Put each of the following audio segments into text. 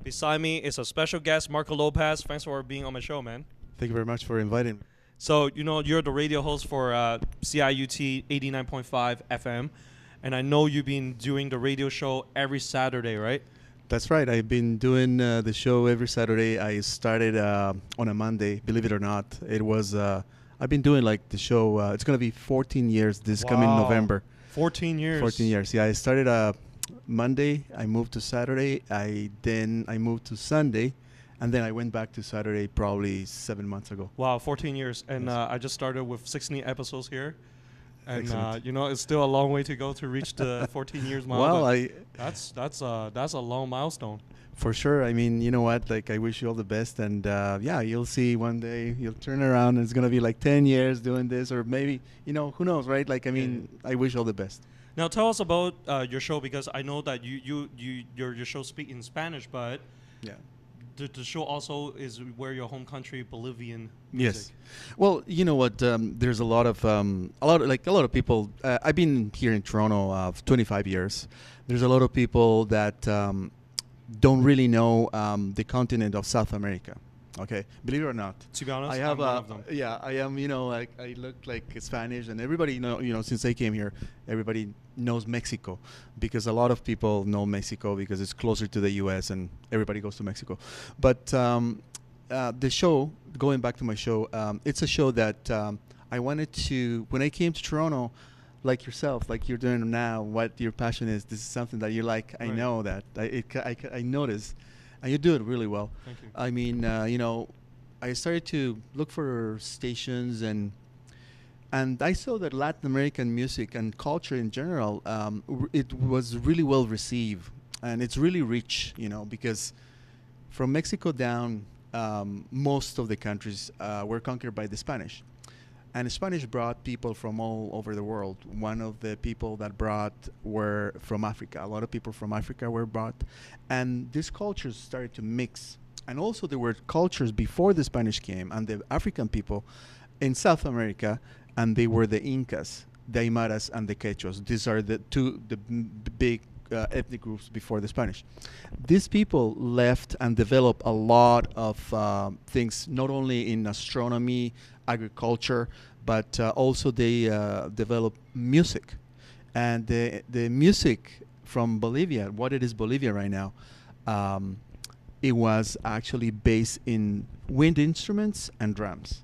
Beside me is a special guest, Marco Lopez. Thanks for being on my show, man. Thank you very much for inviting me. So, you're the radio host for CIUT 89.5 FM, and I know you've been doing the radio show every Saturday, right? That's right. I've been doing the show every Saturday. I started on a Monday, believe it or not. I've been doing like the show. It's going to be 14 years this coming November. 14 years. 14 years. Yeah, I started Monday. I moved to Saturday. Then I moved to Sunday. And then I went back to Saturday probably 7 months ago. Wow, 14 years. And Yes. I just started with 16 episodes here. And, Excellent. it's still a long way to go to reach the 14 years mile. Well, That's a long milestone. for sure. I mean, you know what? Like, I wish you all the best. And yeah, you'll see one day you'll turn around and it's going to be like 10 years doing this, or maybe, who knows, right? Like, I mean, I wish all the best. Now, tell us about your show, because I know that your show speaks in Spanish, but Yeah. the show also is where your home country, Bolivian music. Yes. Well, you know what? There's a lot of people. I've been here in Toronto 25 years. There's a lot of people that don't really know the continent of South America. Okay, believe it or not. To be honest, I have I'm one of them. yeah, I am. Like I look like Spanish, and everybody since I came here, everybody knows Mexico, because a lot of people know Mexico because it's closer to the U.S. and everybody goes to Mexico. But the show, going back to my show, it's a show that I wanted to, when I came to Toronto, like yourself, like you're doing now, what your passion is. This is something that you like. I Right. know that. I notice. And you do it really well. Thank you. I mean, I started to look for stations, and I saw that Latin American music and culture in general, it was really well received, and it's really rich, because from Mexico down, most of the countries were conquered by the Spanish. And Spanish brought people from all over the world. One of the people that brought were from Africa. A lot of people from Africa were brought. And these cultures started to mix. And also there were cultures before the Spanish came, and the African people in South America, and they were the Incas, the Aymaras, and the Quechuas. These are the big ethnic groups before the Spanish. These people left and developed a lot of things, not only in astronomy, agriculture, but also they developed music. And the music from Bolivia, what it is Bolivia right now, it was actually based in wind instruments and drums.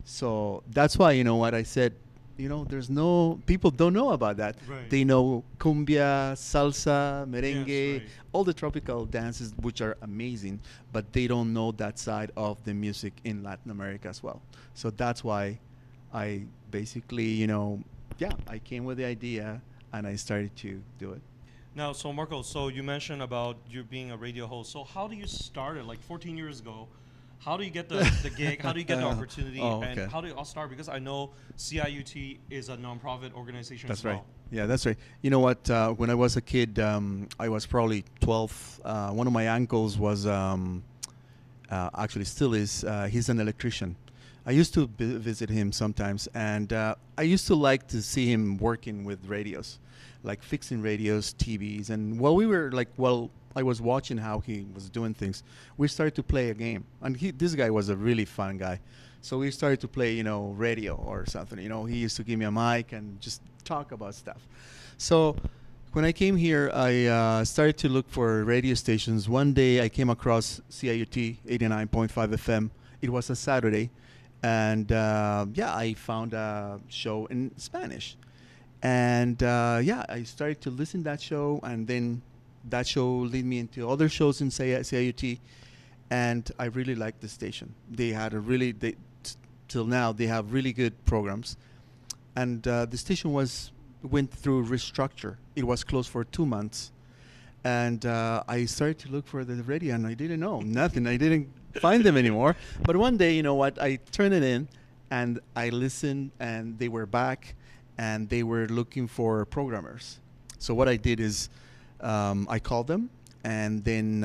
So that's why, what I said, there's people don't know about that. Right. They know cumbia, salsa, merengue, Yes, right. all the tropical dances, which are amazing, but they don't know that side of the music in Latin America as well. So that's why I basically, I came with the idea and I started to do it. Now, so Marco, so you mentioned about you being a radio host. So how do you start it? Like 14 years ago, how do you get the gig? How do you get the opportunity? Okay. And how do you all start? Because I know CIUT is a nonprofit organization That's as well. right. Yeah, that's right. You know what? When I was a kid, I was probably 12. One of my uncles was, actually still is, he's an electrician. I used to visit him sometimes, and I used to like to see him working with radios, like fixing radios, TVs. And while I was watching how he was doing things, we started to play a game. And this guy was a really fun guy. So we started to play, radio or something. He used to give me a mic and just talk about stuff. So when I came here, I started to look for radio stations. One day I came across CIUT 89.5 FM. It was a Saturday. And I found a show in Spanish. And I started to listen to that show, and then that show led me into other shows in CIUT, and I really liked the station. They had till now, they have really good programs. And the station went through restructure. It was closed for 2 months. And I started to look for the radio, and I didn't know nothing. I didn't find them anymore. But one day, I turned it in, and I listened, and they were back, and they were looking for programmers. So what I did is I called them, and then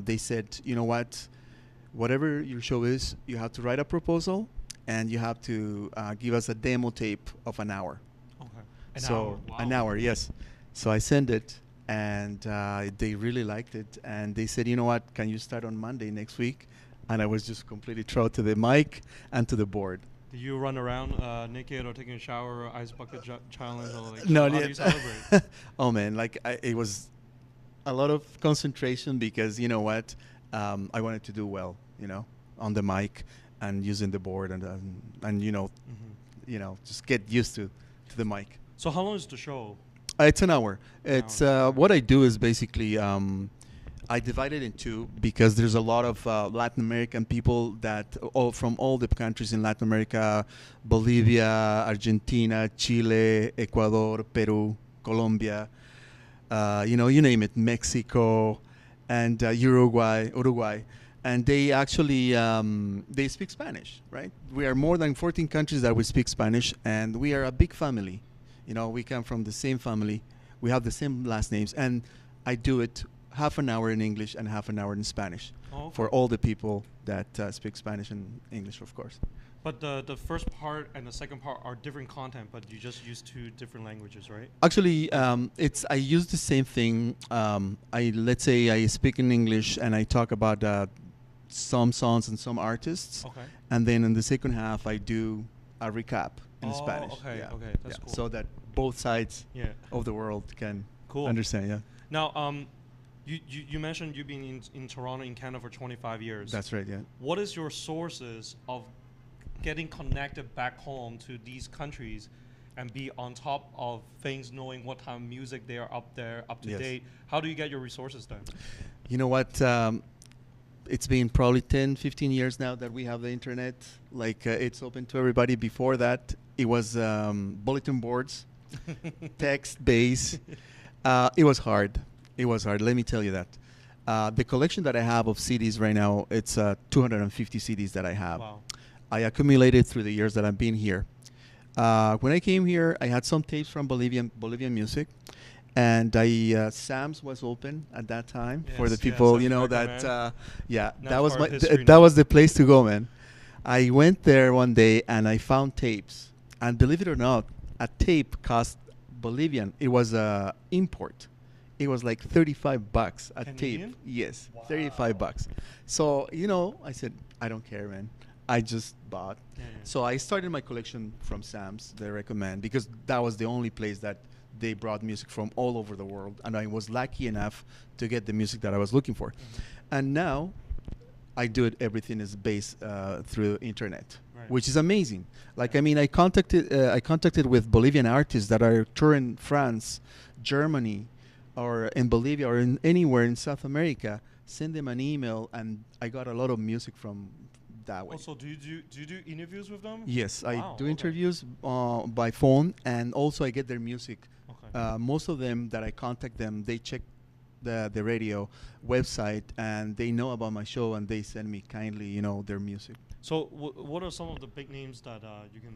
they said, whatever your show is, you have to write a proposal, and you have to give us a demo tape of an hour. Okay. An hour, yes. So I sent it, and they really liked it. And they said, you know what, can you start on Monday next week? And I was just completely thrown to the mic and to the board. Do you run around naked or taking a shower or ice bucket challenge or like No, how do yeah. you celebrate? Oh man, like it was a lot of concentration because you know what, I wanted to do well, on the mic and using the board and just get used to the mic. So how long is the show? It's an hour. It's what I do is basically I divide it in two because there's a lot of Latin American people that from all the countries in Latin America, Bolivia, Argentina, Chile, Ecuador, Peru, Colombia, you name it, Mexico, and Uruguay. And they actually they speak Spanish, right? We are more than 14 countries that we speak Spanish, and we are a big family. We come from the same family. We have the same last names, and I do it half an hour in English and half an hour in Spanish for all the people that speak Spanish and English, of course. But the first part and the second part are different content, but you just use two different languages, right? Actually, I use the same thing. Let's say I speak in English and I talk about some songs and some artists, and then in the second half I do a recap in Spanish. Okay, that's cool. So that both sides of the world can understand. Yeah. Now, you mentioned you've been in Toronto, in Canada for 25 years. That's right, yeah. What is your sources of getting connected back home to these countries and be on top of things, knowing what kind of music they are up there, up to date? How do you get your resources done? You know what? It's been probably 10, 15 years now that we have the internet. Like it's open to everybody. Before that, it was bulletin boards, text-based. It was hard. It was hard. Let me tell you that. The collection that I have of CDs right now, it's 250 CDs that I have. Wow. I accumulated through the years that I've been here. When I came here, I had some tapes from Bolivian music, and Sam's was open at that time for the people, that that was the place to go, man. I went there one day and I found tapes, and believe it or not, a tape cost Bolivian. It was a import. It was like $35 a Canadian? tape. Yes, wow. $35. So I said, I don't care, man. I just bought. So I started my collection from Sam's, they recommend, because that was the only place that they brought music from all over the world, and I was lucky enough to get the music that I was looking for. And now I do it, everything is based through internet, which is amazing. Like, I contacted with Bolivian artists that are touring France, Germany, or in Bolivia, or in anywhere in South America. Send them an email, and I got a lot of music from that way. Also, do you do interviews with them? Yes, I do interviews by phone, and also I get their music. Most of them that I contact them, they check the radio website, and they know about my show, and they send me kindly, their music. So what are some of the big names that you can...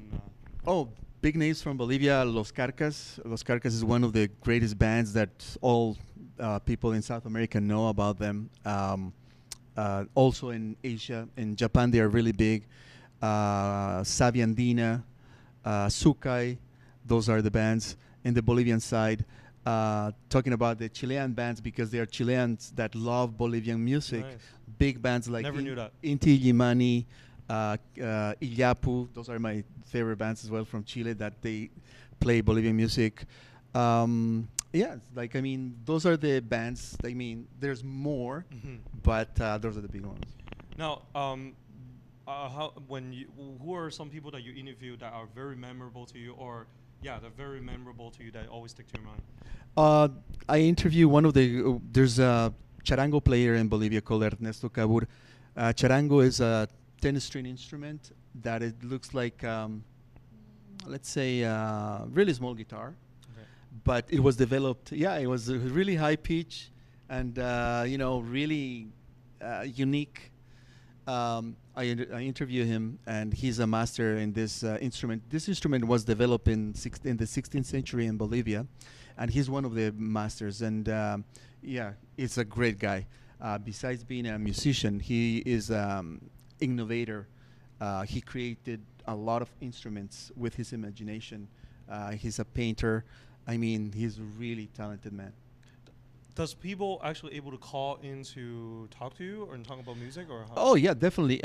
Big names from Bolivia, Los Carcas. Los Carcas is one of the greatest bands that all people in South America know about them. Also in Asia, in Japan, they are really big. Saviandina, Sukai, those are the bands. In the Bolivian side, talking about the Chilean bands, because they are Chileans that love Bolivian music. Nice. Big bands like Inti Illimani, Illapu, those are my favorite bands as well from Chile that they play Bolivian music. Those are the bands. There's more, but those are the big ones. Now, who are some people that you interview that are very memorable to you, or they're very memorable to you that always stick to your mind? I interview one of there's a charango player in Bolivia called Ernesto Cabur. Charango is a 10-string instrument that it looks like, let's say, a really small guitar. But it was developed, it was a really high pitch and, really unique. I interview him, and he's a master in this instrument. This instrument was developed in the 16th century in Bolivia, and he's one of the masters. And he's a great guy. Besides being a musician, he is innovator. He created a lot of instruments with his imagination. He's a painter. He's a really talented man. does people actually able to call in to talk to you or talk about music or how? Oh yeah, definitely.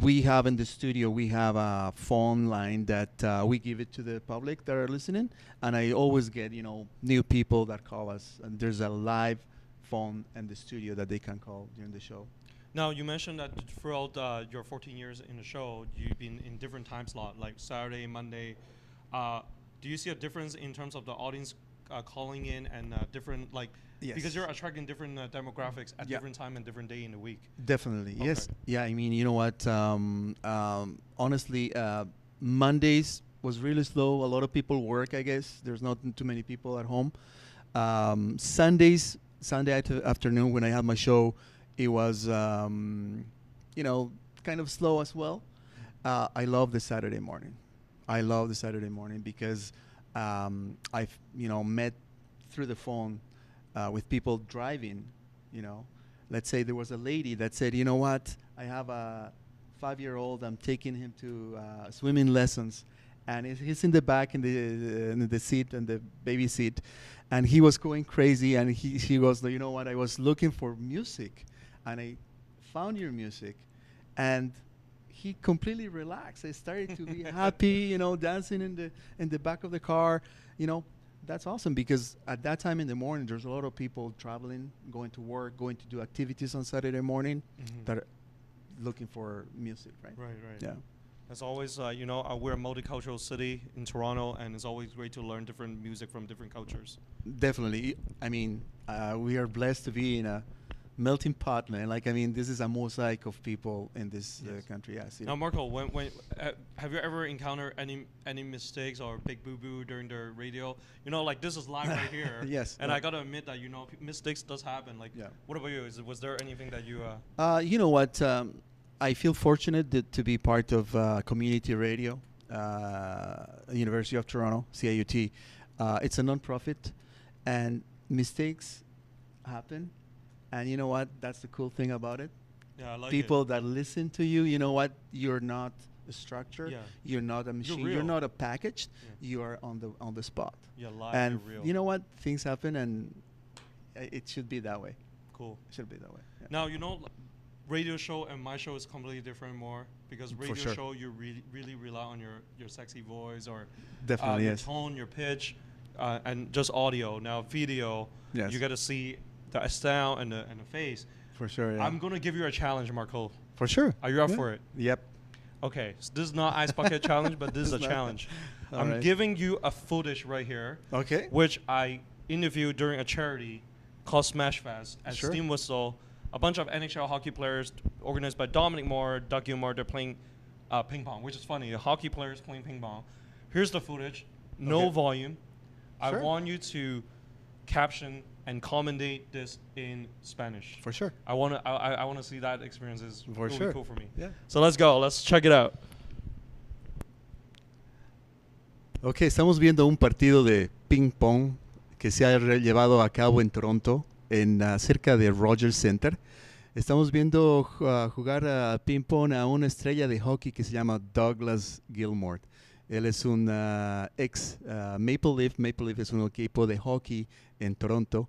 We have in the studio, we have a phone line that we give it to the public that are listening, and I always get new people that call us, and there's a live phone in the studio that they can call during the show. Now, you mentioned that throughout your 14 years in the show, you've been in different time slot, like Saturday, Monday. Do you see a difference in terms of the audience calling in and different, like, Yes. because you're attracting different demographics at different time and different day in the week? Definitely, Okay. yes. Yeah, I mean, you know what? Honestly, Mondays was really slow. A lot of people work, I guess. There's not too many people at home. Sunday afternoon when I had my show, it was, kind of slow as well. I love the Saturday morning. I love the Saturday morning because I've, met through the phone with people driving, Let's say there was a lady that said, you know what, I have a 5-year-old, I'm taking him to swimming lessons. And he's in the back in the seat, in the baby seat. And he was going crazy. And he goes, you know what, I was looking for music. And I found your music. And he completely relaxed. I started to be happy, dancing in the back of the car. That's awesome because at that time in the morning, there's a lot of people traveling, going to work, going to do activities on Saturday morning that are looking for music, right? Right. Yeah. As always, we're a multicultural city in Toronto, and it's always great to learn different music from different cultures. Definitely. I mean, we are blessed to be in a melting pot, man. This is a mosaic of people in this country. Yes. Now, Marco, when have you ever encountered any mistakes or big boo-boo during the radio? This is live right here. Yes. And I gotta admit that mistakes does happen. What about you? Was there anything that you? You know what? I feel fortunate to be part of community radio, University of Toronto, CIUT. It's a non-profit, and mistakes happen. And you know what? That's the cool thing about it. Yeah, I like People that listen to you, you know what? You're not a structure. Yeah. You're not a machine. You're You're real. not a package. Yeah. You are on the spot. Yeah, live. And You're real. you know what? Things happen, and it should be that way. Cool. It should be that way. Yeah. Now radio show and my show is completely different more because radio sure. show you really rely on your sexy voice or Definitely, your yes. tone, your pitch, and just audio. Now video, Yes. you got to see the style and the face. For sure. Yeah. I'm gonna give you a challenge, Marco. For sure. Are you up Yeah. for it? Yep. Okay, so this is not ice bucket challenge, but this is a It's not. challenge. All I'm right. giving you a footage right here, Okay. which I interviewed during a charity called Smash Fest at Sure. Steam Whistle. A bunch of NHL hockey players organized by Dominic Moore, Doug Gilmore, they're playing ping pong, which is funny. The hockey players playing ping pong. Here's the footage. No Okay. volume. Sure. I want you to caption and commentate this in Spanish. For sure. I wanna see that experience. Is For really sure. cool for me. Yeah. So let's go. Let's check it out. Ok, estamos viendo un partido de ping pong que se ha llevado a cabo en Toronto, cerca de Rogers Center. Estamos viendo jugar a ping pong a una estrella de hockey que se llama Douglas Gilmore. Él es un ex Maple Leaf. Maple Leaf es un equipo de hockey en Toronto.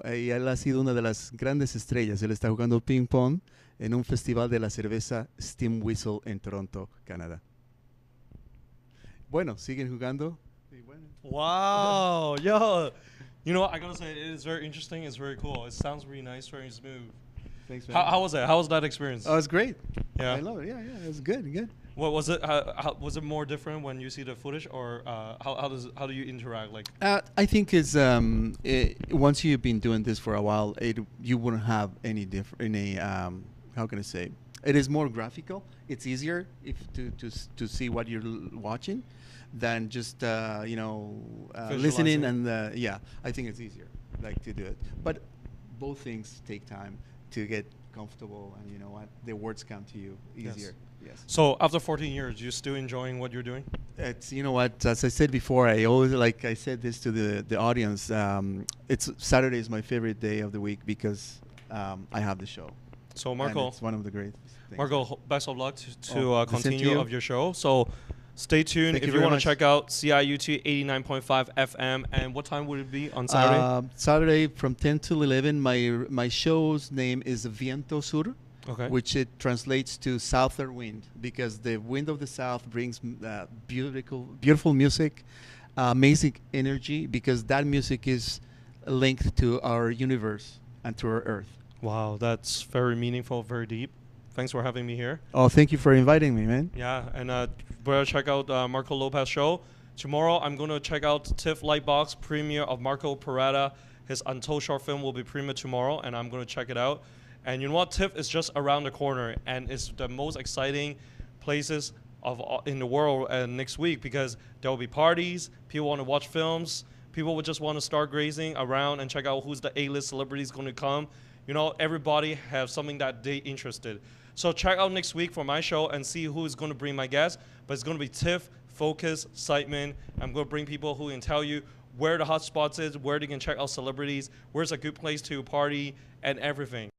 Y él ha sido una de las grandes estrellas. Él está jugando ping pong en un festival de la cerveza Steam Whistle en Toronto, Canadá. Bueno, siguen jugando. Wow, yo. You know what? I gotta say, it is very interesting. It's very cool. It sounds really nice, very smooth. Thanks, man. How was that? How was that experience? Oh, it's great. Yeah. I love it. Yeah, it was good. What was it? How was it more different when you see the footage, or how do you interact? Like, I think it's once you've been doing this for a while, you wouldn't have any how can I say? It is more graphical. It's easier to see what you're watching than just listening and I think it's easier to do it. But both things take time to get comfortable, and you know what, the words come to you easier. Yes. So after 14 years, you still enjoying what you're doing? It's, you know what, as I said before, I always, I said this to the audience, it's Saturday is my favorite day of the week because I have the show. So Marco, and it's one of the great things. Marco, best of luck to the same to continue you. of your show. So Stay tuned Thank if you you very want to much. check out CIUT 89.5 FM. And what time would it be on Saturday? Saturday from 10 to 11. My show's name is Viento Sur, Okay. which it translates to Southern Wind, because the wind of the South brings beautiful music, amazing energy, because that music is linked to our universe and to our Earth. Wow, that's very meaningful, very deep. Thanks for having me here. Oh, thank you for inviting me, man. Yeah, and better check out Marco Lopez show. Tomorrow, I'm going to check out TIFF Lightbox premiere of Marco Parada. His Untold short film will be premiered tomorrow, and I'm going to check it out. And you know what? TIFF is just around the corner, and it's the most exciting places in the world next week, because there will be parties, people want to watch films, people will just want to start grazing around and check out who's the A-list celebrities going to come. You know, everybody have something that they interested. So check out next week for my show and see who is going to bring my guests. But it's going to be TIFF, Focus, Excitement. I'm going to bring people who can tell you where the hot spots is, where they can check out celebrities, where's a good place to party, and everything.